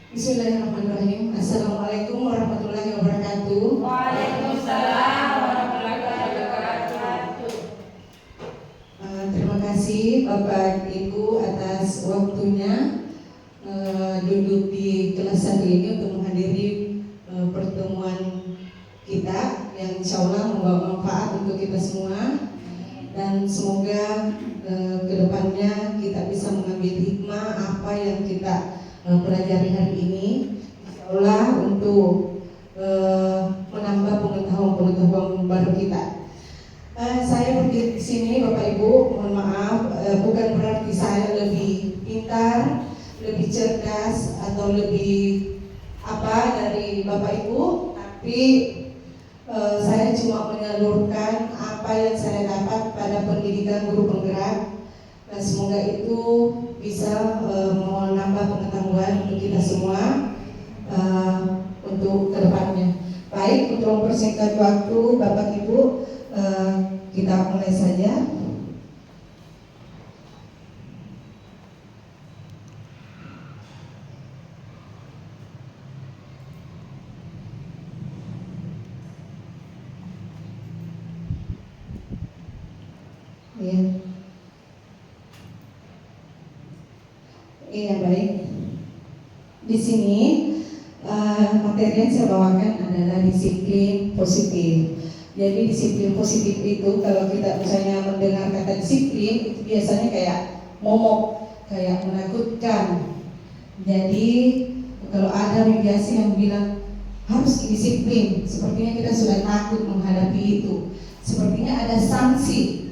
Bismillahirrahmanirrahim. Assalamualaikum warahmatullahi wabarakatuh. Waalaikumsalam warahmatullahi wabarakatuh. Terima kasih Bapak Ibu atas waktunya duduk di kelas 1 ini untuk menghadiri pertemuan kita yang insya Allah membawa manfaat untuk kita semua, dan semoga kedepannya kita bisa mengambil hikmah apa yang kita pelajari hari ini, insya Allah untuk menambah pengetahuan baru kita. Saya berdiri di sini Bapak Ibu, mohon maaf, bukan berarti saya lebih pintar, lebih cerdas atau lebih apa dari Bapak Ibu, tapi saya cuma menyalurkan apa yang saya dapat pada pendidikan guru penggerak. Semoga itu bisa menambah pengetahuan untuk kita semua untuk kedepannya. Baik, untuk mempersingkat waktu Bapak Ibu, kita mulai saja. Ya. Iya, baik. Di sini materi yang saya bawakan adalah disiplin positif. Jadi disiplin positif itu kalau kita misalnya mendengar kata disiplin itu biasanya kayak momok, kayak menakutkan. Jadi kalau ada biasa yang bilang harus disiplin, sepertinya kita sudah takut menghadapi itu. Sepertinya ada sanksi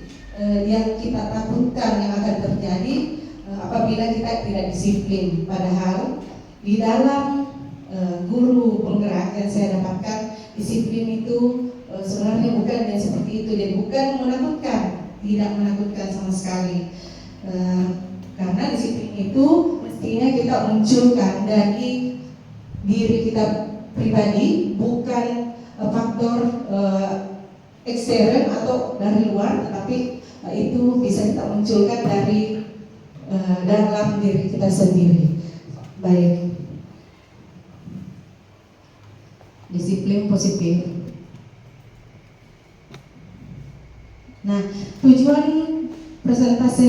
yang kita takutkan yang akan terjadi apabila kita tidak disiplin. Padahal di dalam guru penggerak yang saya dapatkan, disiplin itu sebenarnya bukan yang seperti itu. Jadi bukan menakutkan, tidak menakutkan sama sekali. Karena disiplin itu mestinya kita munculkan dari diri kita pribadi, bukan faktor ekstern atau dari luar, tetapi itu bisa kita munculkan dari dalam diri kita sendiri. Baik, disiplin positif. Nah, tujuan presentasi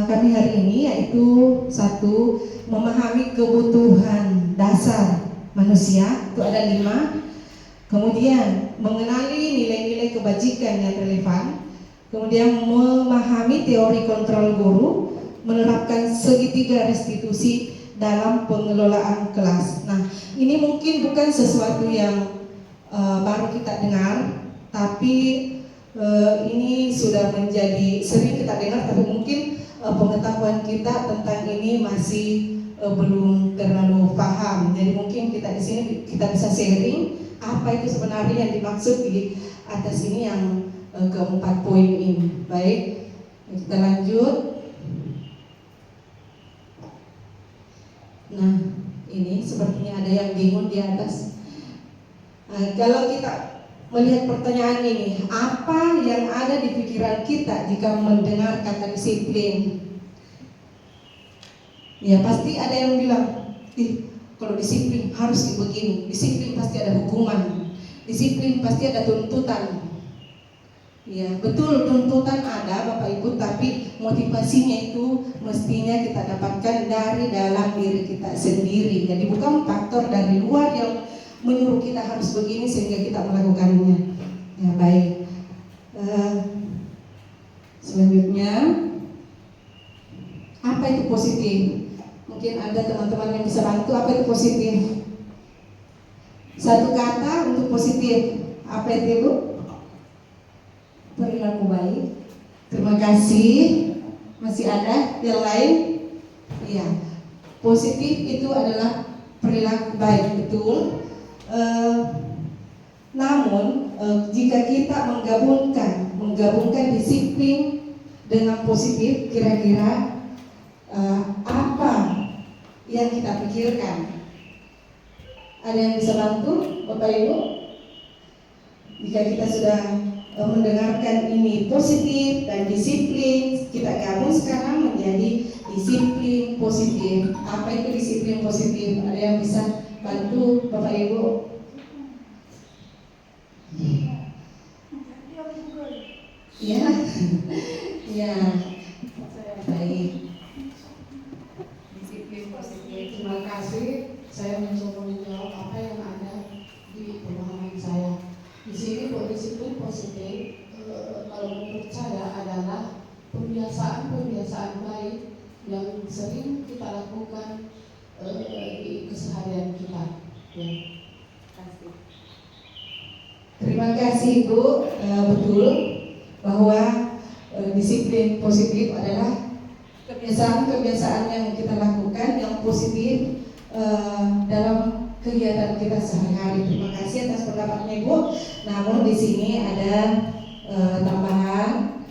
kami hari ini yaitu satu, memahami kebutuhan dasar manusia, itu ada 5. Kemudian mengenali nilai-nilai kebajikan yang relevan. Kemudian memahami teori kontrol guru, menerapkan segitiga restitusi dalam pengelolaan kelas. Nah, ini mungkin bukan sesuatu yang baru kita dengar, tapi ini sudah menjadi sering kita dengar, tapi mungkin pengetahuan kita tentang ini masih belum terlalu paham. Jadi mungkin kita di sini kita bisa sharing apa itu sebenarnya yang dimaksud di atas ini yang keempat poin ini. Baik, kita lanjut. Nah, ini sepertinya ada yang bingung di atas. Kalau kita melihat pertanyaan ini, apa yang ada di pikiran kita jika mendengar kata disiplin? Ya, pasti ada yang bilang, kalau disiplin harus begini, disiplin pasti ada hukuman, disiplin pasti ada tuntutan. Ya, betul, tuntutan ada Bapak Ibu, tapi motivasinya itu mestinya kita dapatkan dari dalam diri kita sendiri. Jadi bukan faktor dari luar yang menyuruh kita harus begini sehingga kita melakukannya. Ya, baik. Selanjutnya, apa itu positif? Mungkin ada teman-teman yang bisa bantu, apa itu positif? Satu kata untuk positif, apa itu Ibu? Perilaku baik. Terima kasih. Masih ada yang lain? Iya. Positif itu adalah perilaku baik, betul. Namun jika kita menggabungkan disiplin dengan positif, kira-kira apa yang kita pikirkan? Ada yang bisa bantu Bapak Ibu? Jika kita sudah mendengarkan ini positif dan disiplin. Kita gabung sekarang menjadi disiplin positif. Apa itu disiplin positif? Ada yang bisa bantu Bapak Ibu? Ya, ya, baik. Disiplin positif. Terima kasih. Saya mencoba menjawab apa yang ada di pemahaman saya. Di sini disiplin positif, kalau menurut saya adalah pembiasaan baik yang sering kita lakukan di keseharian kita. Ya. Kasih. Terima kasih Ibu. Betul bahwa disiplin positif adalah kebiasaan-kebiasaan yang kita lakukan yang positif dalam kegiatan kita sehari-hari. Terima kasih atas pendapatnya Ibu. Namun di sini ada tambahan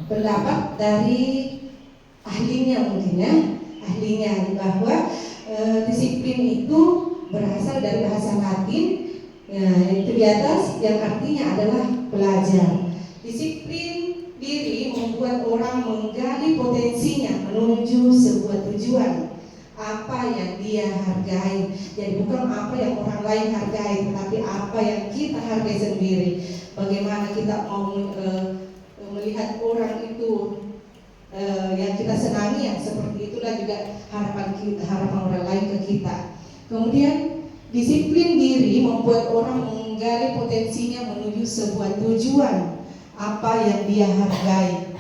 pendapat dari ahlinya mungkin ya, ahlinya bahwa disiplin itu berasal dari bahasa Latin. Itu di atas yang artinya adalah belajar. Disiplin diri membuat orang menggali potensinya menuju sebuah tujuan apa yang dia hargai. Jadi bukan apa yang orang lain hargai, tetapi apa yang kita hargai sendiri. Bagaimana kita mau melihat orang itu yang kita senangi, ya seperti itulah juga harapan orang lain ke kita. Kemudian disiplin diri membuat orang menggali potensinya menuju sebuah tujuan apa yang dia hargai.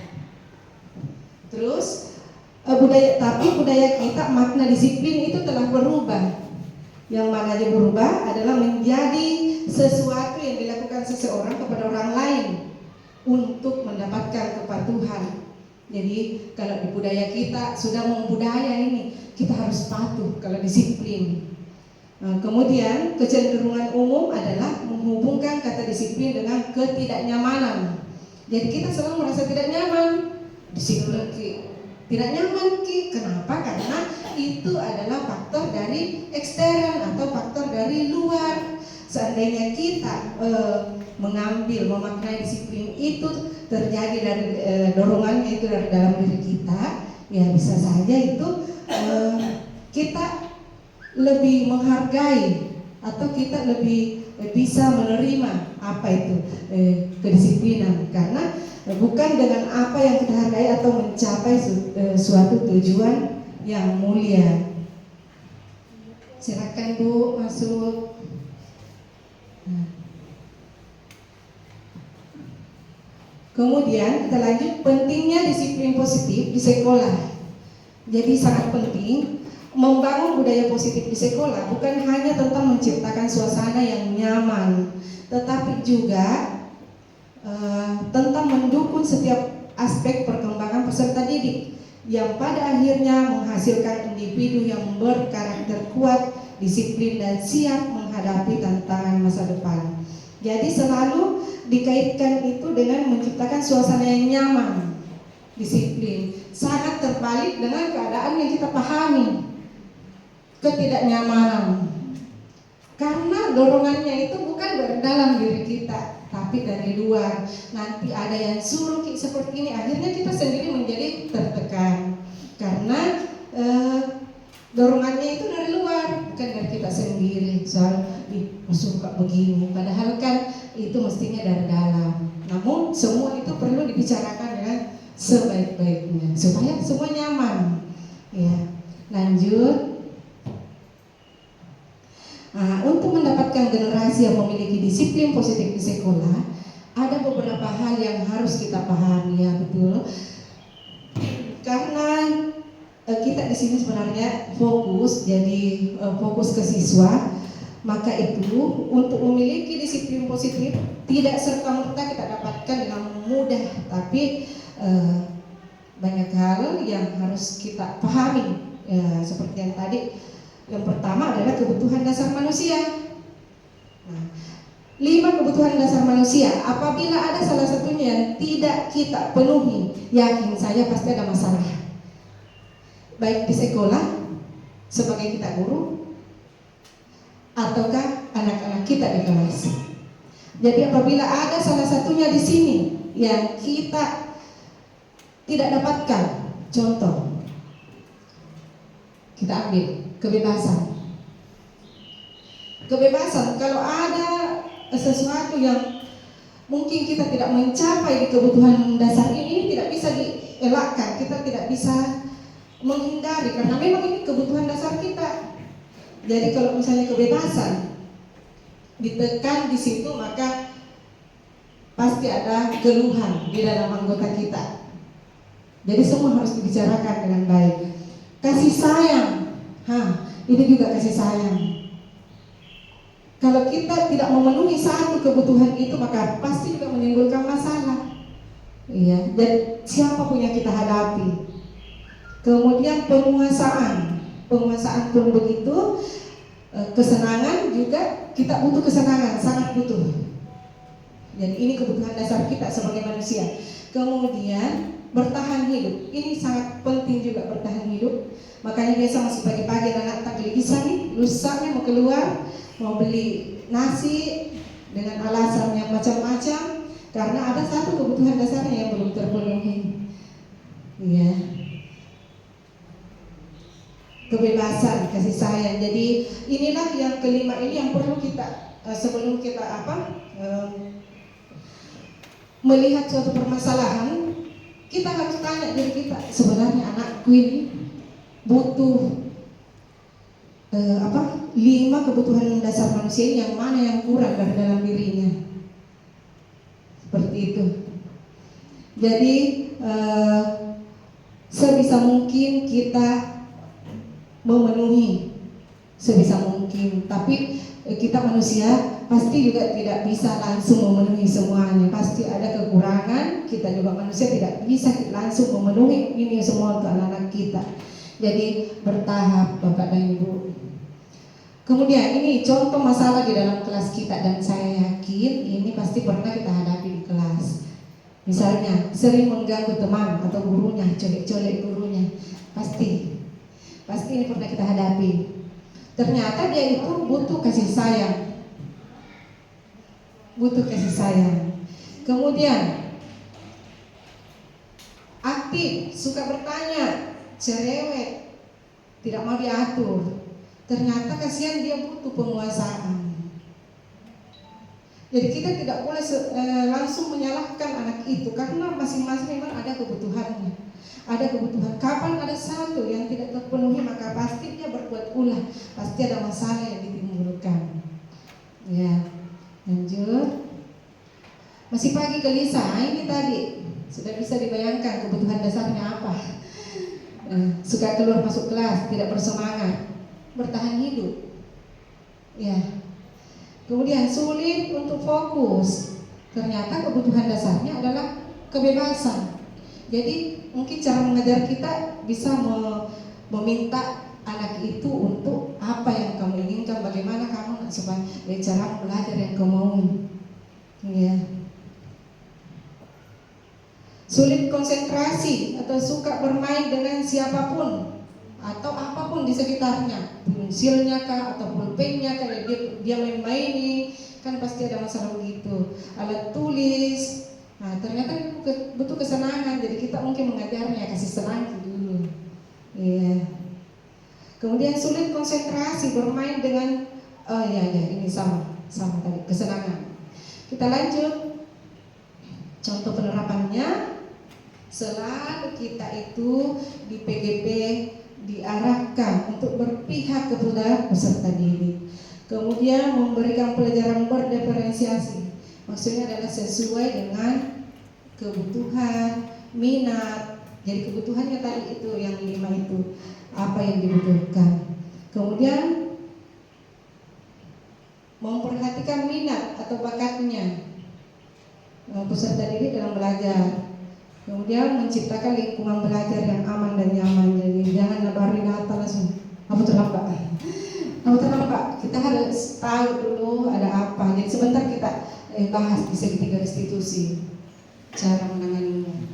Terus budaya kita, makna disiplin itu telah berubah. Yang mana dia berubah adalah menjadi sesuatu yang dilakukan seseorang kepada orang lain untuk mendapatkan kepatuhan. Jadi kalau di budaya kita sudah membudaya ini, kita harus patuh kalau disiplin. Kemudian kecenderungan umum adalah menghubungkan kata disiplin dengan ketidaknyamanan. Jadi kita selalu merasa tidak nyaman. Disiplin tidak nyaman kenapa? Karena itu adalah faktor dari eksternal atau faktor dari luar. Seandainya kita memaknai disiplin itu terjadi dari dorongannya itu dari dalam diri kita, ya bisa saja itu kita lebih menghargai atau kita lebih bisa menerima apa itu kedisiplinan, karena bukan dengan apa yang kita hargai atau mencapai suatu tujuan yang mulia. Silakan Bu masuk. Kemudian kita lanjut, pentingnya disiplin positif di sekolah. Jadi sangat penting membangun budaya positif di sekolah, bukan hanya tentang menciptakan suasana yang nyaman, tetapi juga tentang mendukung setiap aspek perkembangan peserta didik yang pada akhirnya menghasilkan individu yang berkarakter kuat, disiplin dan siap menghadapi tantangan masa depan. Jadi selalu dikaitkan itu dengan menciptakan suasana yang nyaman. Disiplin sangat terbalik dengan keadaan yang kita pahami, ketidaknyamanan, karena dorongannya itu bukan dari dalam diri kita, tapi dari luar. Nanti ada yang suruh seperti ini, akhirnya kita sendiri menjadi tertekan karena dorongannya itu dari luar, bukan dari kita sendiri. Soal suka begini, padahal kan itu mestinya dari dalam. Namun semua itu perlu dibicarakan dengan sebaik-baiknya supaya semua nyaman. Ya, lanjut. Untuk mendapatkan generasi yang memiliki disiplin positif di sekolah, ada beberapa hal yang harus kita pahami, ya betul. Karena kita di sini sebenarnya fokus, jadi fokus ke siswa, maka itu untuk memiliki disiplin positif tidak serta-merta kita dapatkan dengan mudah, tapi banyak hal yang harus kita pahami, ya, seperti yang tadi. Yang pertama adalah kebutuhan dasar manusia. 5 kebutuhan dasar manusia, apabila ada salah satunya yang tidak kita penuhi, yakin saya pasti ada masalah. Baik di sekolah sebagai kita guru, ataukah anak-anak kita di kelas. Jadi apabila ada salah satunya di sini yang kita tidak dapatkan, contoh, kita ambil kebebasan. Kebebasan, kalau ada sesuatu yang mungkin kita tidak mencapai di kebutuhan dasar ini tidak bisa dielakkan, kita tidak bisa menghindari karena memang ini kebutuhan dasar kita. Jadi kalau misalnya kebebasan ditekan di situ, maka pasti ada keluhan di dalam anggota kita. Jadi semua harus dibicarakan dengan baik. Kasih sayang, ini juga kasih sayang. Kalau kita tidak memenuhi satu kebutuhan itu, maka pasti juga menimbulkan masalah. Iya, dan siapapun yang kita hadapi. Kemudian penguasaan pun begitu. Kesenangan juga kita butuh kesenangan, sangat butuh. Jadi ini kebutuhan dasar kita sebagai manusia. Kemudian bertahan hidup, ini sangat penting juga bertahan hidup. Makanya biasa masih pagi-pagi anak tak beli pisang nih, lusanya mau keluar, mau beli nasi dengan alasan yang macam-macam karena ada satu kebutuhan dasarnya yang belum terpenuhi. Iya. Kebebasan, kasih sayang. Jadi inilah yang kelima ini yang perlu kita sebelum kita melihat suatu permasalahan, kita harus tanya diri kita, sebenarnya anakku ini butuh 5 kebutuhan dasar manusia ini, yang mana yang kurang dari dalam dirinya. Seperti itu. Jadi sebisa mungkin kita memenuhi sebisa mungkin, tapi kita manusia pasti juga tidak bisa langsung memenuhi semuanya, pasti ada kekurangan. Kita juga manusia tidak bisa langsung memenuhi ini semua untuk anak-anak kita. Jadi bertahap Bapak dan Ibu. Kemudian ini contoh masalah di dalam kelas kita, dan saya yakin ini pasti pernah kita hadapi di kelas. Misalnya sering mengganggu teman atau gurunya, colek-colek gurunya, pasti ini pernah kita hadapi. Ternyata dia itu butuh kasih sayang, Kemudian aktif, suka bertanya, cerewet, tidak mau diatur. Ternyata kasihan dia butuh penguasaan. Jadi kita tidak boleh langsung menyalahkan anak itu, karena masing-masing memang ada kebutuhannya. Ada kebutuhan. Kapan ada satu yang tidak terpenuhi, maka pasti dia berbuat ulah, pasti ada masalah yang ditimbulkan. Ya, lanjut. Masih pagi gelisah. Ini tadi sudah bisa dibayangkan kebutuhan dasarnya apa. Suka keluar masuk kelas, tidak bersemangat, bertahan hidup. Ya. Kemudian sulit untuk fokus. Ternyata kebutuhan dasarnya adalah kebebasan. Jadi mungkin cara mengajar kita bisa meminta anak itu untuk apa yang kamu inginkan, bagaimana kamu supaya cara belajar yang kamu mau. Ya. Sulit konsentrasi atau suka bermain dengan siapapun atau apapun di sekitarnya, pensilnya kah atau pulpennya kah, dia main-maini, kan pasti ada masalah begitu. Alat tulis, ternyata butuh kesenangan, jadi kita mungkin mengajarnya kasih senang dulu. Iya. Kemudian sulit konsentrasi, bermain dengan ini sama tadi, kesenangan. Kita lanjut. Contoh penerapannya, selalu kita itu di PGP diarahkan untuk berpihak kepada peserta didik. Kemudian memberikan pelajaran berdiferensiasi, maksudnya adalah sesuai dengan kebutuhan, minat. Jadi kebutuhannya tadi itu yang 5 itu, apa yang dibutuhkan. Kemudian memperhatikan minat atau bakatnya peserta didik dalam belajar. Kemudian menciptakan lingkungan belajar yang aman dan nyaman. Jadi jangan lebarin data langsung kamu terlambat. Kita harus tahu dulu ada apa. Jadi sebentar kita bahas di segitiga restitusi, cara menanganinya.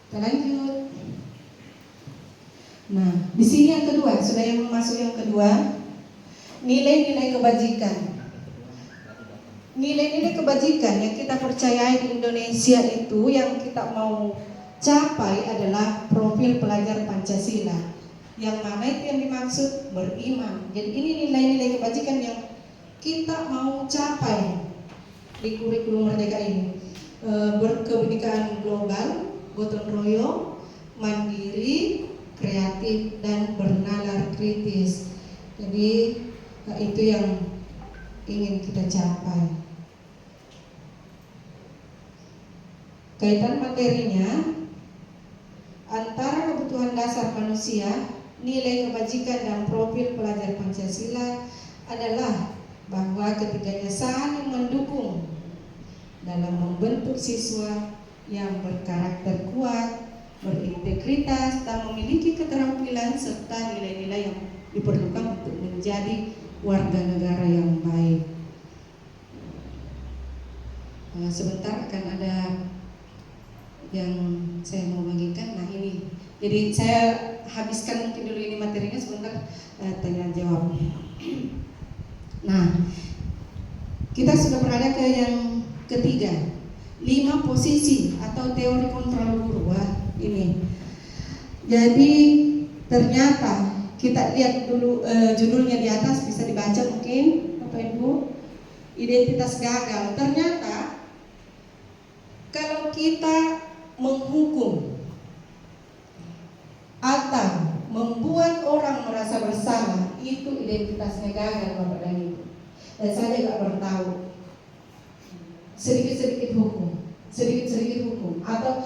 Kita lanjut. Nah, di sini yang kedua, sudah yang masuk yang kedua, nilai-nilai kebajikan. nilai-nilai kebajikan yang kita percayai di Indonesia itu, yang kita mau capai adalah profil pelajar Pancasila. Yang mana itu yang dimaksud beriman. Jadi ini nilai-nilai kebajikan yang kita mau capai di kurikulum Merdeka ini. Berkebinekaan global, gotong royong, mandiri, kreatif, dan bernalar kritis. Jadi itu yang ingin kita capai. Kaitan materinya antara kebutuhan dasar manusia, nilai kebajikan dan profil pelajar Pancasila adalah bahwa ketiganya saling mendukung dalam membentuk siswa yang berkarakter kuat, berintegritas, dan memiliki keterampilan serta nilai-nilai yang diperlukan untuk menjadi warga negara yang baik. Sebentar akan ada yang saya mau bagikan. Nah ini, jadi saya habiskan mungkin dulu ini materinya, sebentar tanya jawab. Nah, kita sudah berada ke yang ketiga, 5 posisi atau teori kontrol guru. Wah ini, jadi ternyata kita lihat dulu judulnya di atas, bisa dibaca mungkin Bapak Ibu. Identitas gagal. Ternyata kalau kita menghukum atau membuat orang merasa bersalah, itu identitasnya gagal, Bapak dan Ibu. Dan saya juga baru tahu. Sedikit-sedikit hukum atau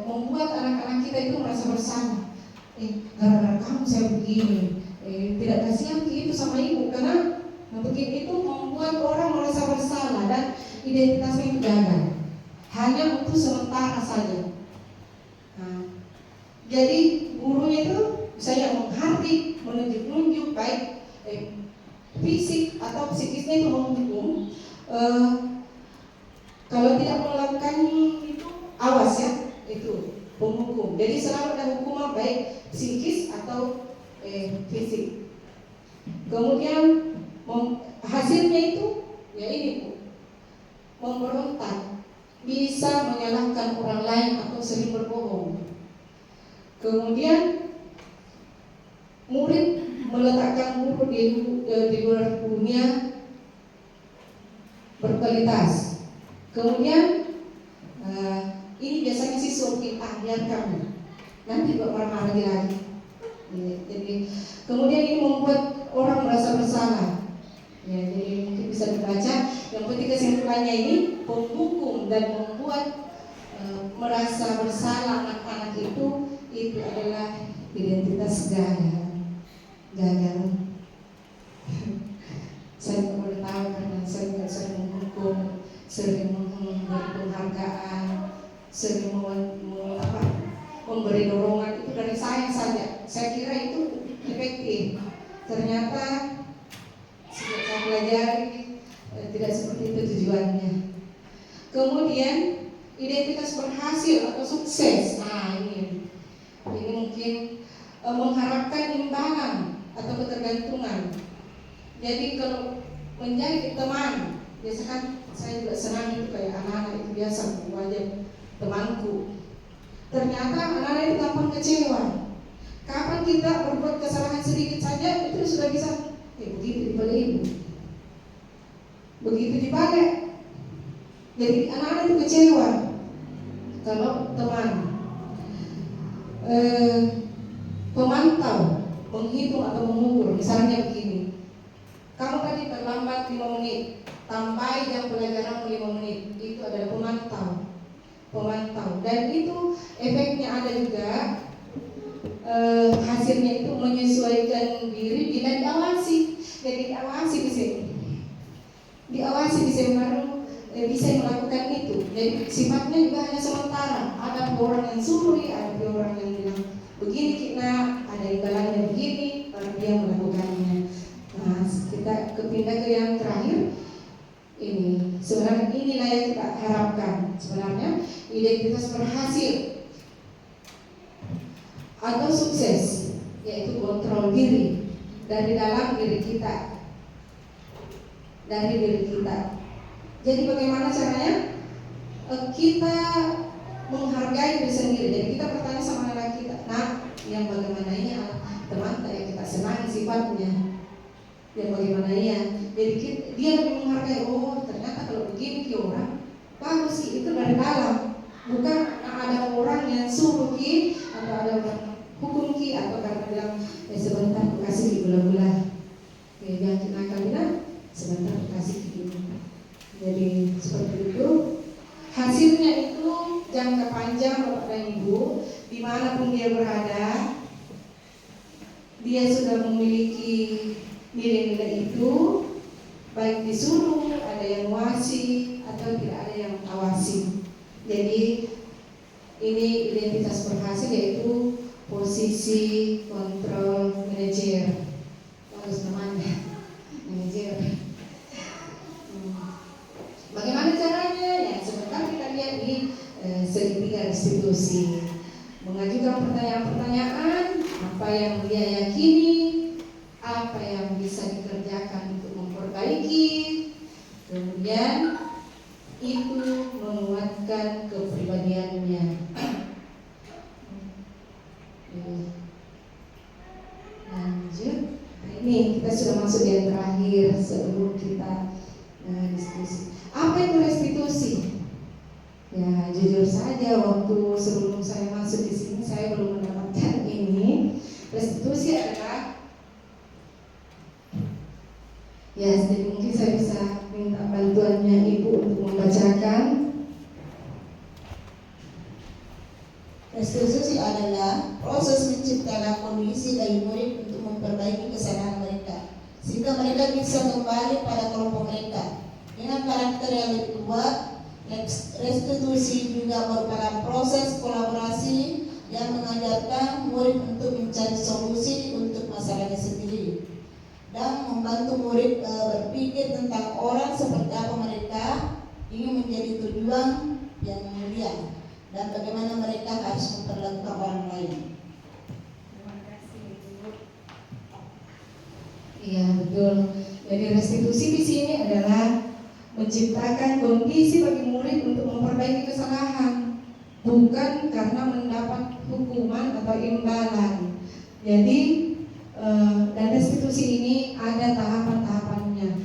membuat anak-anak kita itu merasa bersalah. Gara-gara kamu saya begini, tidak kasihan gitu sama ibu, karena begini itu membuat orang merasa bersalah dan identitasnya itu gagal. Hanya untuk sementara saja. Nah, jadi gurunya itu saya menghardik, menunjuk-nunjuk, baik fisik atau psikisnya itu menghukum. Kalau tidak melakukan itu, awas ya, itu penghukum. Jadi selalu ada hukuman baik psikis atau fisik. Kemudian hasilnya itu ya ini Bu, memberontak, bisa menyalahkan orang lain atau sering berbohong. Kemudian murid meletakkan guru di luar dunia berkualitas. Kemudian ini biasanya siswa kita biarkan, nanti marah-marah lagi. Jadi kemudian ini membuat orang merasa bersalah. Ya, jadi mungkin bisa dibaca. Yang penting kesimpulannya ini penghukum dan membuat merasa bersalah anak-anak itu adalah identitas gagal. Saya baru tahu karena saya juga sering menghukum, sering memberi penghargaan, sering memberi dorongan itu dari saya saja. Saya kira itu efektif. Ternyata sejak saya pelajari tidak seperti itu tujuannya. Kemudian identitas berhasil atau sukses. Nah ini mungkin mengharapkan imbalan atau ketergantungan. Jadi kalau menjadi teman, biasa kan saya juga senang itu kayak anak-anak itu biasa wajib temanku. Ternyata anak-anak itu gampang kecewa. Kapan kita berbuat kesalahan sedikit saja itu sudah bisa begitu dibalik ibu, begitu dibalik. Jadi anak-anak itu kecewa kalau teman pemantau, menghitung atau mengukur. Misalnya begini, kamu tadi terlambat 5 menit, sampai jam pelajaran 5 menit, itu adalah pemantau. Dan itu efeknya ada juga, hasilnya itu menyesuaikan diri bila diawasi. Jadi diawasi bisa baru bisa melakukan itu. Jadi sifatnya juga hanya sementara. Ada orang yang suri, ada orang yang bilang begini kita, ada imbalannya begini, baru dia melakukannya. Nah, kita kepindah ke yang terakhir. Ini sebenarnya inilah yang kita harapkan. Sebenarnya identitas berhasil atau sukses, yaitu kontrol diri dari dalam diri kita, dari diri kita. Jadi bagaimana caranya? Kita menghargai diri sendiri. Jadi kita bertanya sama anak kita, nah yang bagaimana ya teman yang kita senangi sifatnya, yang bagaimana ya. Jadi dia lebih menghargai, oh ternyata kalau begini ki orang bagus sih, itu dari dalam. Bukan ada orang yang suruh ki atau ada orang hukum ki atau karena bilang sebentar aku kasih ki gula-gula, jangan kita kalian sebentar aku kasih ki gula. Jadi seperti itu. Hasilnya itu jangka panjang Bapak dan Ibu, dimanapun dia berada, dia sudah memiliki nilai-nilai itu, baik disuruh, ada yang wasi atau tidak ada yang awasi. Jadi ini identitas berhasil, yaitu posisi kontrol manajer. Bagus namanya, manajer. Bagaimana caranya? Ya sebentar kita lihat di segitiga restitusi. Mengajukan pertanyaan-pertanyaan, apa yang dia yakini, apa yang bisa dikerjakan untuk memperbaiki, kemudian itu menguatkan kepribadiannya. Lanjut. Nah, ini kita sudah masuk yang terakhir sebelum kita diskusi. Apa itu restitusi? Ya jujur saja, waktu sebelum saya masuk di sini saya belum mendapatkan ini. Restitusi adalah, ya jadi mungkin saya bisa minta bantuannya Ibu untuk membacakan. Restitusi adalah proses menciptakan kondisi bagi murid untuk memperbaiki kesalahan mereka, sehingga mereka bisa kembali pada kelompok mereka. Dengan karakter yang lebih kuat, restitusi juga merupakan proses kolaborasi yang mengajarkan murid untuk mencari solusi untuk masalahnya sendiri dan membantu murid berpikir tentang orang seperti apa mereka ingin menjadi tujuan yang mulia dan bagaimana mereka harus memperlakukan orang lain. Terima kasih Ibu. Iya betul. Jadi restitusi di sini adalah menciptakan kondisi bagi murid untuk memperbaiki kesalahan, bukan karena mendapat hukuman atau imbalan. Jadi dan restitusi ini ada tahapan-tahapannya.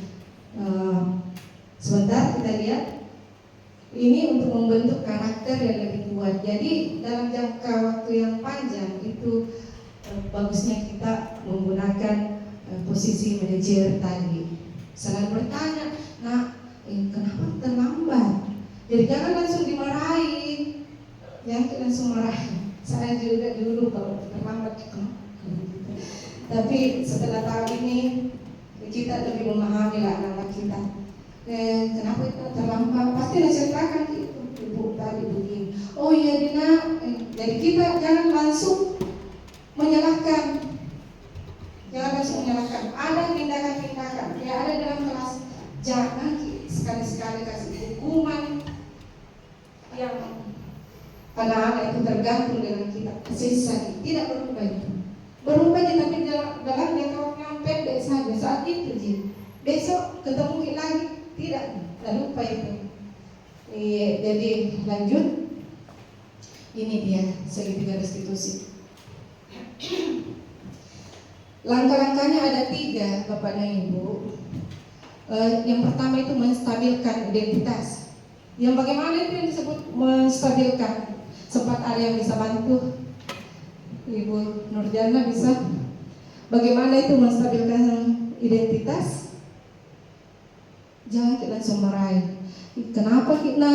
Sebentar kita lihat. Ini untuk membentuk karakter yang lebih kuat. Jadi dalam jangka waktu yang panjang itu bagusnya kita menggunakan posisi manajer tadi. Selalu bertanya, nah kenapa terlambat? Jadi jangan langsung dimarahin, jangan langsung marahin. Saya juga dulu kalau terlambat, tapi setelah tahu ini kita lebih memahami lah anak kita. Kenapa itu terlambat? Pasti diceritakan itu Ibu tadi begini. Oh iya Dina, jadi kita jangan langsung menyalahkan. Jangan langsung menyalahkan. Ada tindakan-tindakan yang ada dalam kelas. Jangan sekali-sekali kasih hukuman yang anak-anak itu tergantung dengan kita. Sisa tidak berubah itu. Berubah tapi dalam jangka waktu yang pendek saja. Saat itu je. Besok ketemu lagi. Tidak lupa itu. Jadi lanjut. Ini dia segitiga restitusi. Langkah-langkahnya ada 3 Bapak dan Ibu. Yang pertama itu menstabilkan identitas. Yang bagaimana itu yang disebut menstabilkan? Sempat ada yang bisa bantu? Ibu Nurjana bisa? Bagaimana itu menstabilkan identitas? Jangan kita langsung marahin. Kenapa kita?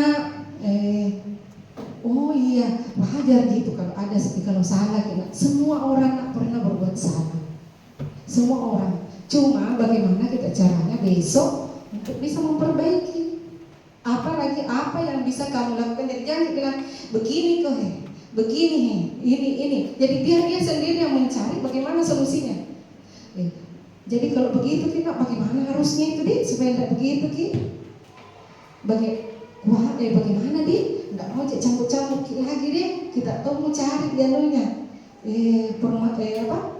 Oh iya, wajar gitu kalau ada kalau salah kita. Semua orang tak pernah berbuat salah. Semua orang. Cuma bagaimana kita caranya besok untuk bisa memperbaiki. Apalagi apa yang bisa kamu lakukan. Jadi jangan bilang begini kok begini ini. Jadi dia sendiri yang mencari bagaimana solusinya. Jadi kalau begitu kita bagaimana harusnya itu deh supaya tidak begitu ki. Bagaimana deh? Tidak mau campur-campur lagi deh. Kita tahu mau cari jalannya.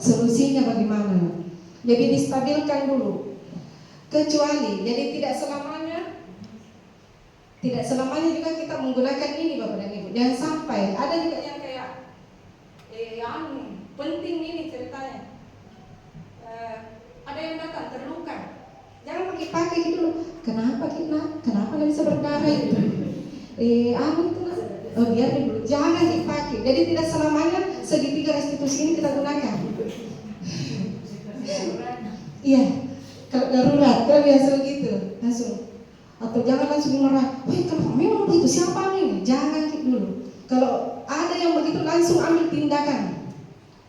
Solusinya bagaimana? Jadi distabilkan dulu. Kecuali jadi tidak selamanya Tidak selamanya juga kita menggunakan ini Bapak dan Ibu. Jangan sampai ada juga yang kayak penting ini ceritanya. Ada yang datang terluka. Jangan pakai gitu loh. Kenapa kita? Kenapa nggak bisa berdarah itu? Itu lah. Biar dulu. Jangan dipakai. Jadi tidak selamanya segitiga restitusi ini kita gunakan. Iya. Kalau darurat, kalau biasa begitu langsung. Atau jangan langsung marah. Wih, kalau memang begitu siapa ini? Jangan gitu dulu. Kalau ada yang begitu langsung ambil tindakan.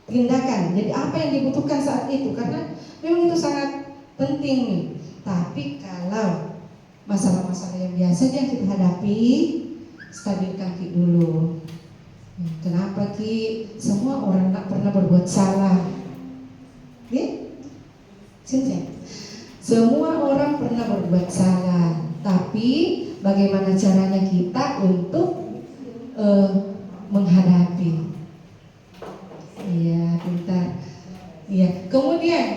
Jadi apa yang dibutuhkan saat itu, karena memang itu sangat penting nih. Tapi kalau masalah-masalah yang biasa yang kita hadapi, stabilkan Ki dulu. Kenapa Ki? Semua orang tak pernah berbuat salah. Sinten? Semua orang pernah berbuat salah. Tapi bagaimana caranya kita untuk menghadapi? Iya, pintar. Iya. Kemudian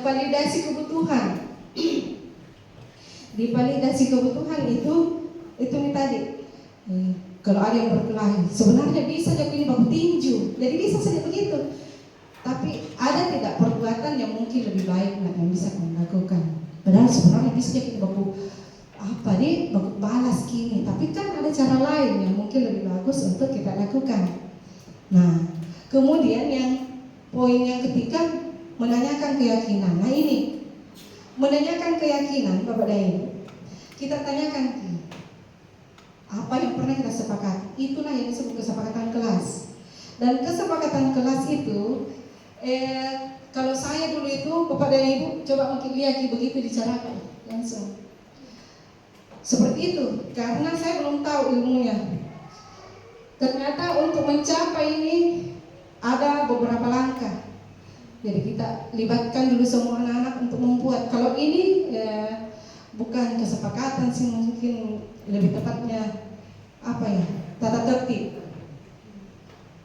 validasi kebutuhan. Di validasi kebutuhan itu nih tadi. Kalau ada yang berkelahi, sebenarnya bisa jadi ini baku tinju. Jadi bisa saja begitu. Tapi ada tidak perbuatan yang mungkin lebih baik yang bisa kamu lakukan. Padahal sebenarnya bisa jadi baku baku balas kini. Tapi kan ada cara lain yang mungkin lebih bagus untuk kita lakukan. Nah, kemudian yang poin yang ketiga, menanyakan keyakinan. Nah ini, menanyakan keyakinan Bapak dan Ibu. Kita tanyakan, apa yang pernah kita sepakati? Itulah yang disebut kesepakatan kelas. Dan kesepakatan kelas itu, kalau saya dulu itu, Bapak dan Ibu, coba mungkin lihat begitu dicarakan langsung. Seperti itu, karena saya belum tahu ilmunya. Ternyata untuk mencapai ini ada beberapa langkah. Jadi kita libatkan dulu semua anak-anak untuk membuat. Kalau ini bukan kesepakatan sih, mungkin lebih tepatnya tata tertib.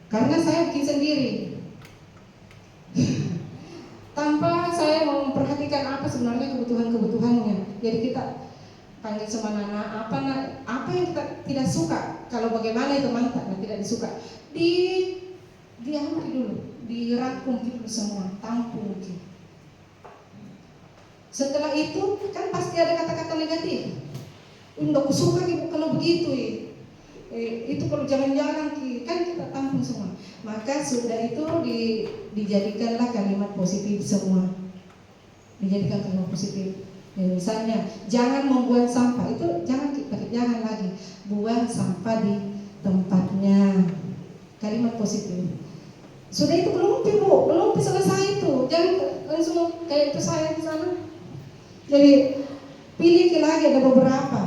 Karena saya bikin sendiri. Tanpa saya memperhatikan apa sebenarnya kebutuhannya. Jadi kita panggil sama anak apa yang kita tidak suka, kalau bagaimana itu mantap tidak disuka, diambil dulu, dirangkum dulu semua, tampung gitu. Setelah itu kan pasti ada kata-kata negatif. Enggak suka ibu kalau begitu itu kalau jangan-jangan kan kita tampung semua. Maka sudah itu dijadikanlah kalimat positif semua. Dijadikan kalimat positif. Ya, misalnya jangan membuang sampah, itu jangan lagi buang sampah di tempatnya. Kalimat positif. Sudah itu belum selesai itu. Jangan langsung kayak itu saya di sana. Jadi pilih lagi, ada beberapa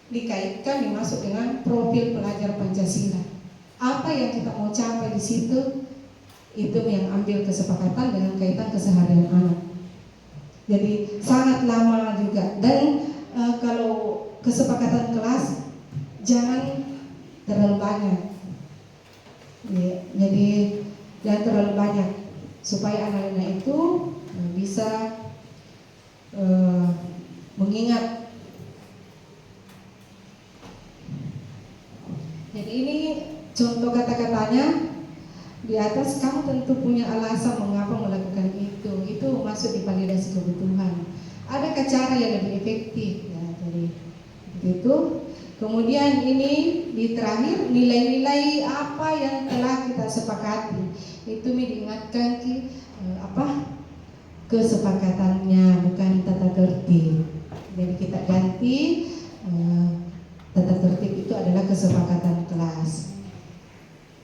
dikaitkan dimasuk dengan profil pelajar Pancasila. Apa yang kita mau capai di situ, itu yang ambil kesepakatan dengan kaitan keseharian anak. Jadi sangat lama juga. Dan kalau kesepakatan kelas jangan terlalu banyak. Ya, jadi jangan terlalu banyak supaya anak-anak itu bisa mengingat. Jadi ini contoh kata-katanya. Di atas kamu tentu punya alasan mengapa melakukan itu masuk di validasi kebutuhan. Adakah cara yang lebih efektif? Ya, jadi itu. Kemudian ini di terakhir, nilai-nilai apa yang telah kita sepakati itu diingatkan kesepakatannya, bukan tata tertib. Jadi kita ganti tata tertib itu adalah kesepakatan kelas.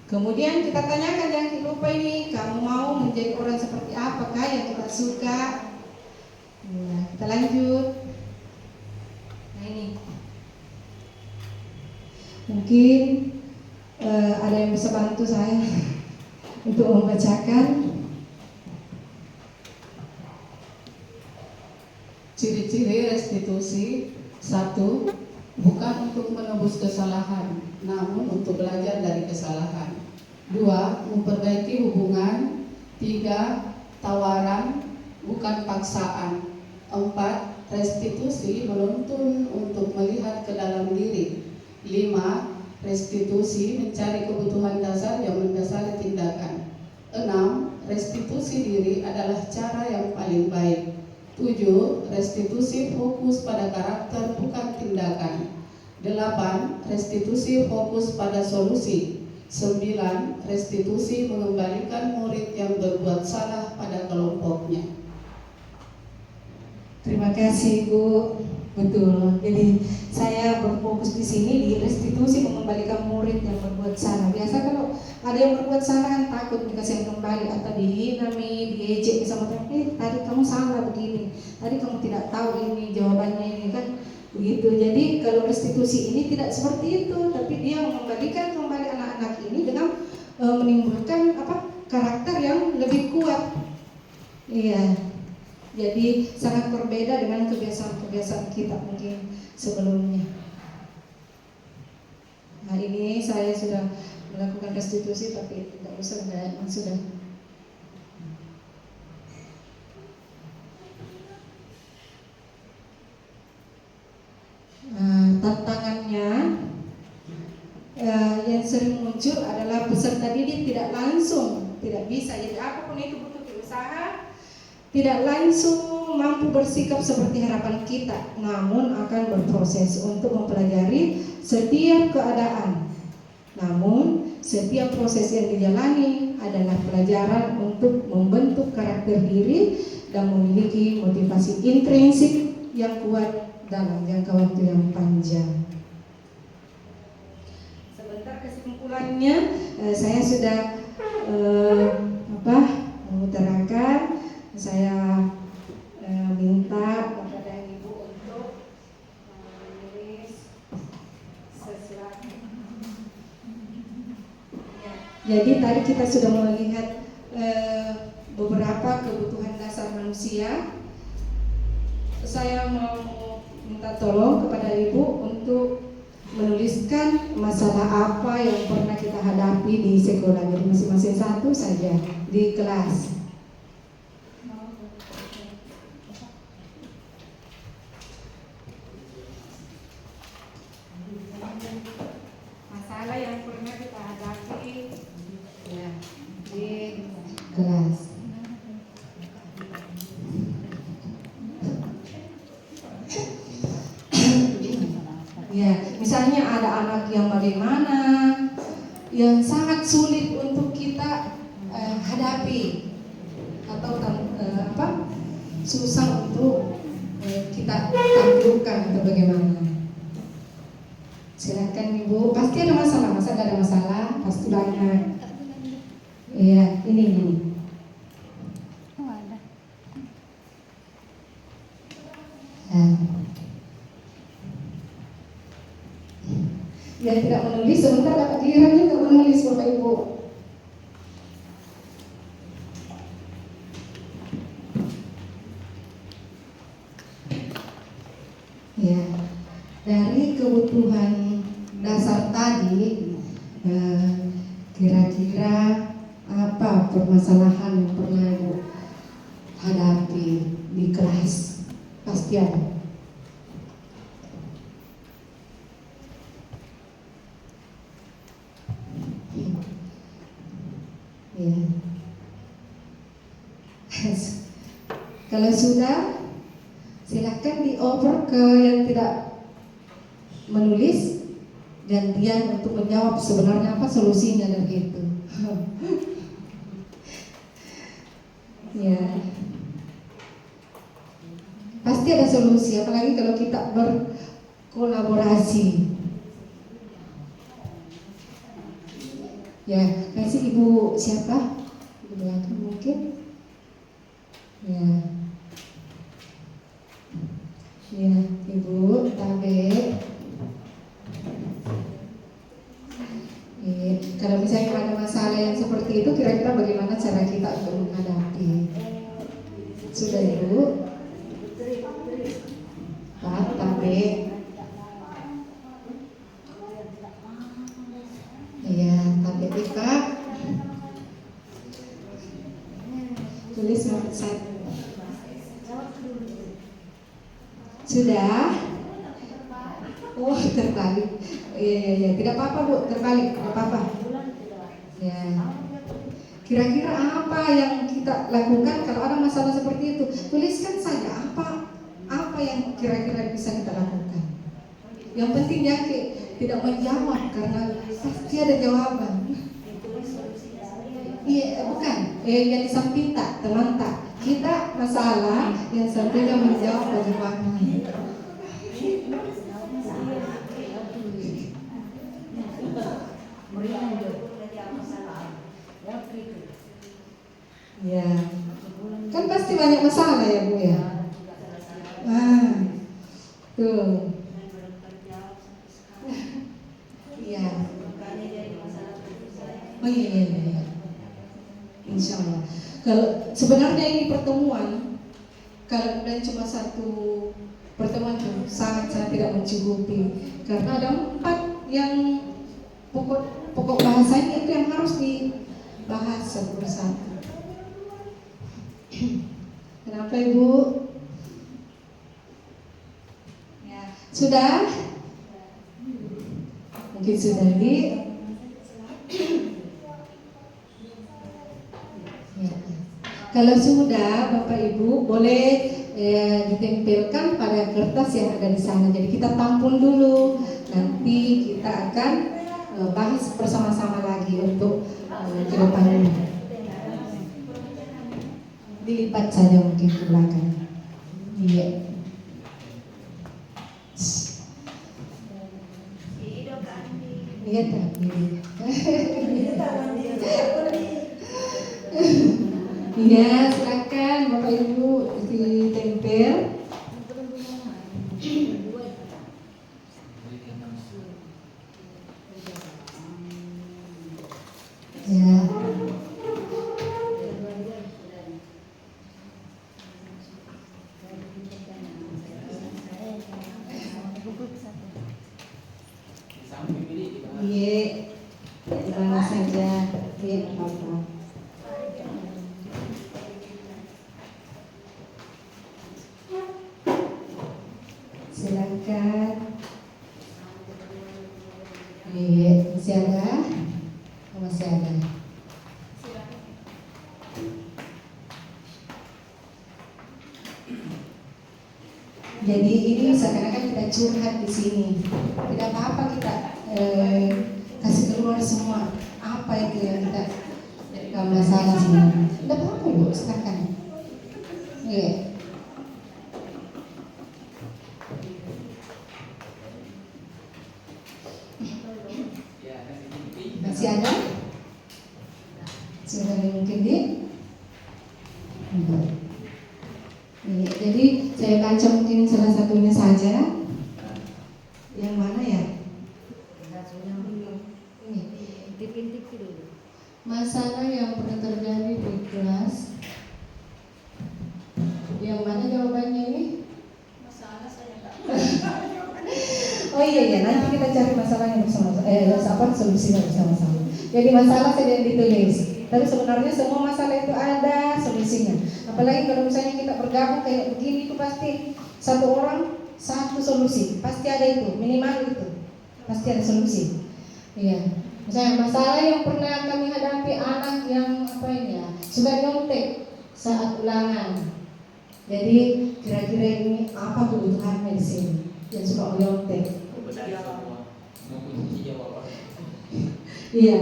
Kemudian kita tanyakan, jangan lupa ini, kamu mau menjadi orang seperti apakah yang kita suka? Nah, kita lanjut. Nah ini, mungkin ada yang bisa bantu saya untuk membacakan. Ciri-ciri restitusi: 1. Bukan untuk menebus kesalahan, namun untuk belajar dari kesalahan. 2. Memperbaiki hubungan. 3. Tawaran, bukan paksaan. 4. restitusi menuntun untuk melihat ke dalam diri. 5. Restitusi mencari kebutuhan dasar yang mendasari tindakan. 6. Restitusi diri adalah cara yang paling baik. 7. Restitusi fokus pada karakter bukan tindakan. 8. Restitusi fokus pada solusi. 9. Restitusi mengembalikan murid yang berbuat salah pada kelompoknya. Terima kasih Bu. Betul. Jadi saya berfokus di sini di restitusi mengembalikan murid yang berbuat salah. Biasa kalau ada yang berbuat salah kan takut dikasih kembali atau dihina, diejek sama teman. Tadi kamu salah begini. Tadi kamu tidak tahu ini jawabannya ini kan begitu. Jadi kalau restitusi ini tidak seperti itu, tapi dia mengembalikan kembali anak-anak ini dengan menimbulkan karakter yang lebih kuat. Iya. Jadi sangat berbeda dengan kebiasaan-kebiasaan kita mungkin sebelumnya. Nah ini saya sudah melakukan restitusi tapi tidak usah sudah. Tantangannya yang sering muncul adalah peserta didik tidak langsung, tidak bisa. Jadi apapun itu butuh usaha. Tidak langsung mampu bersikap seperti harapan kita, namun akan berproses untuk mempelajari setiap keadaan. Namun, setiap proses yang dijalani adalah pelajaran untuk membentuk karakter diri dan memiliki motivasi intrinsik yang kuat dalam jangka waktu yang panjang. Sebentar kesimpulannya, saya sudah mengutarakan. Saya minta kepada Ibu untuk menulis sesuatu. Jadi tadi kita sudah melihat beberapa kebutuhan dasar manusia. Saya mau minta tolong kepada Ibu untuk menuliskan masalah apa yang pernah kita hadapi di sekolah. Jadi masing-masing satu saja di kelas. Masalah yang pernah kita hadapi ya, di kelas. Ya, misalnya ada anak yang bagaimana, yang sangat sulit untuk kita hadapi atau susah untuk kita tampilkan atau bagaimana. Silakan Ibu, pasti ada masalah, masa tidak ada masalah, pasti banyak. Iya, ini. Oh, ada. Yang tidak menulis sebentar dapat giliran juga menulis Bapak Ibu. Ya, dari kebutuhan dasar tadi, kira-kira apa permasalahan yang pernah Ibu hadapi di kelas? Pasti ada. Ya. Kalau sudah, silakan dioper ke yang tidak menulis, gantian untuk menjawab sebenarnya apa solusinya dari itu. Ya, pasti ada solusi, apalagi kalau kita berkolaborasi. Ya, kasih Ibu siapa? Di belakang mungkin. Ya. Ya, Ibu Tabe. Kalau misalnya ada masalah yang seperti itu, kira-kira bagaimana cara kita untuk menghadapi? Sudah Ibu? Pak Tabe. Iya, Tabe Pak. Tulis nomor 1. Sudah? Oh, terbalik. Iya. Tidak apa-apa Bu, terbalik. Tidak apa-apa. Ya. Kira-kira apa yang kita lakukan kalau ada masalah seperti itu? Tuliskan saja apa yang kira-kira bisa kita lakukan. Yang penting ya tidak menjawab karena pasti ada jawaban. Iya, bukan. Yang di samping tak, teman tak. Kita masalah yang sampingnya menjawab bagaimana. Ya, kan pasti banyak masalah ya Bu ya. Tuh. Iya. Oh iya. Insya Allah. Kalau sebenarnya ini pertemuan, kalau dan cuma satu pertemuan itu sangat tidak mencukupi karena ada 4 yang pokok bahasanya itu yang harus dibahas satu persatu. Kenapa Ibu? Ya, sudah? Mungkin sudah Kalau sudah, Bapak Ibu boleh ditempelkan pada kertas yang ada di sana. Jadi kita tampung dulu. Nanti kita akan bahas bersama-sama lagi untuk ke depannya. Dilipat saja mungkin ke belakang. Iya. Iya tadi. Iya, silakan Bapak Ibu ditempel. Ya. Iya, di mana saja, iya apa-apa. Silakan. Iya, masih ada? Masih ada. Jadi ini seakan-akan kita curhat di sini. Tidak apa-apa kita kasih keluar semua apa itu yang kita masalah sebenarnya. Tidak apa-apa Bu, silakan. Iya. Masih ada? Sudah mungkin di? Jadi saya baca mungkin salah satunya saja. Yang mana ya? Ini. Masalah yang pernah terjadi di kelas. Yang mana jawabannya ini? Masalah saya tak. Oh iya, nanti kita cari masalahnya bersama-sama. Solusinya bersama-sama. Jadi masalah saja yang ditulis. Tapi sebenarnya semua masalah itu ada solusinya. Apalagi kalau misalnya kita bergabung kayak begini, itu pasti satu orang satu solusi. Pasti ada itu, minimal itu. Pasti ada solusi. Iya. Misalnya masalah yang pernah kami hadapi anak yang suka nyontek saat ulangan. Jadi kira-kira ini apa kebutuhannya di sini? Yang suka nyontek. Iya.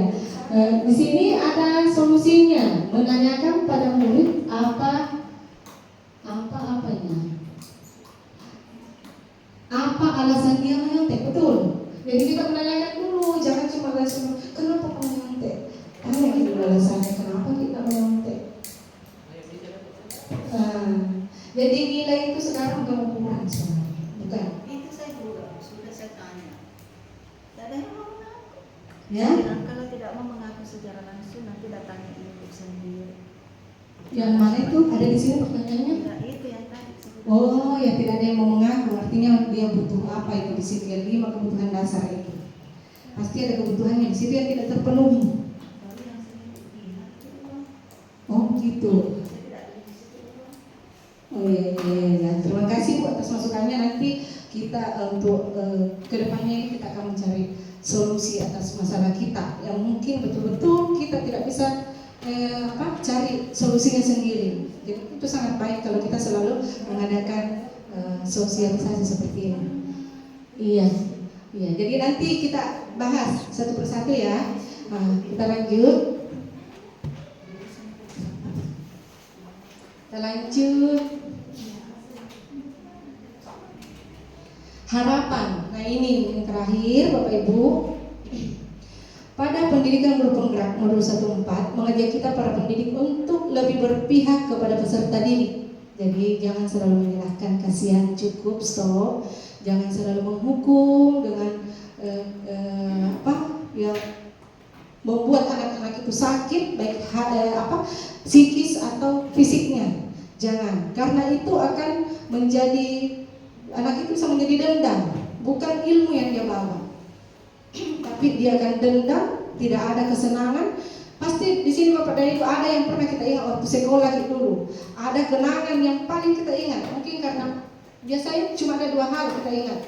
Di sini ada solusinya, menanyakan pada murid apa alasan dia menyontek, betul. Jadi kita menanyakan dulu, jangan cuma langsung kenapa kamu menyontek. Tanya dulu alasannya kenapa kita menyontek. Jadi nilai itu sekarang bukan ukuran sebenarnya, bukan. Itu saya juga sudah saya tanya. Tidak ada yang mau mengaku. Ya? Kalau tidak mau mengaku secara langsung nanti datangi ibu sendiri. Yang mana itu? Ada di sini pertanyaannya? Tidak, itu yang tadi. Oh, ya tidak ada yang mau mengaku. Artinya dia butuh apa itu di situ? Yang 5 kebutuhan dasar itu. Pasti ada kebutuhannya di situ yang tidak terpenuhi. Baru yang saya lihat itu. Oh, begitu. Saya tidak ada di situ. Oh Iya. Terima kasih Bu atas masukannya. Nanti kita untuk kedepannya ini kita akan mencari solusi atas masalah kita yang mungkin betul-betul kita tidak bisa cari solusinya sendiri. Jadi itu sangat baik kalau kita selalu mengadakan sosialisasi seperti ini. Iya. Jadi nanti kita bahas satu persatu ya. Kita lanjut. Harapan. Nah ini yang terakhir Bapak Ibu. Pada pendidikan guru penggerak modul 14 mengajak kita para pendidik untuk lebih berpihak kepada peserta didik. Jadi jangan selalu menyalahkan, kasihan, cukup, stop. Jangan selalu menghukum dengan yang membuat anak-anak itu sakit baik psikis atau fisiknya. Jangan, karena itu akan menjadi anak itu bisa menjadi dendam, bukan ilmu yang dia bawa. Tapi dia akan dendam, tidak ada kesenangan. Pasti di sini Bapak dan Ibu ada yang pernah kita ingat waktu sekolah dulu. Ada kenangan yang paling kita ingat. Mungkin karena biasanya cuma ada 2 hal kita ingat.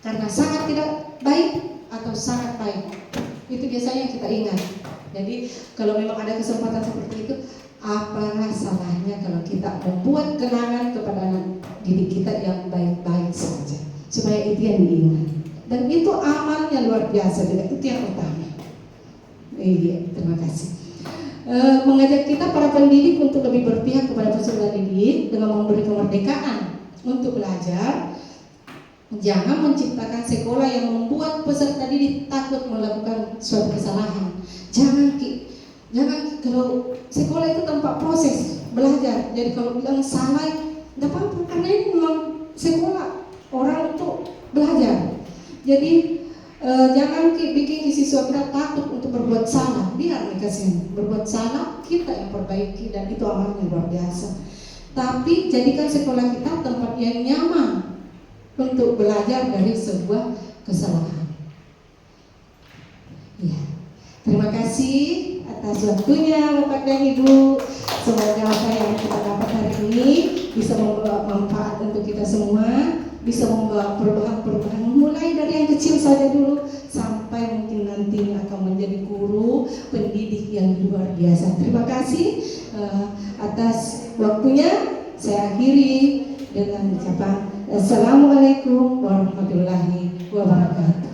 Karena sangat tidak baik atau sangat baik. Itu biasanya kita ingat. Jadi kalau memang ada kesempatan seperti itu, apalah salahnya kalau kita membuat kenangan kepada anak didik kita yang baik-baik saja, supaya itu yang diingat. Dan itu amalnya luar biasa, juga itu yang utama. Iya, terima kasih. Mengajak kita para pendidik untuk lebih berpihak kepada peserta didik dengan memberi kemerdekaan untuk belajar. Jangan menciptakan sekolah yang membuat peserta didik takut melakukan suatu kesalahan. Jangan kalau sekolah itu tempat proses belajar. Jadi kalau bilang salah, tidak apa-apa, karena ini memang sekolah orang untuk belajar. Jadi jangan bikin siswa kita takut untuk berbuat salah. Biar mereka berbuat salah, kita yang perbaiki, dan itu amalnya luar biasa. Tapi jadikan sekolah kita tempat yang nyaman untuk belajar dari sebuah kesalahan. Ya, terima kasih atas waktunya Bapak dan Ibu. Semoga apa yang kita dapat hari ini bisa membawa manfaat untuk kita semua, bisa membawa perubahan-perubahan mulai dari yang kecil saja dulu sampai mungkin nantinya akan menjadi guru pendidik yang luar biasa. Terima kasih atas waktunya. Saya akhiri dengan ucapan Assalamualaikum warahmatullahi wabarakatuh.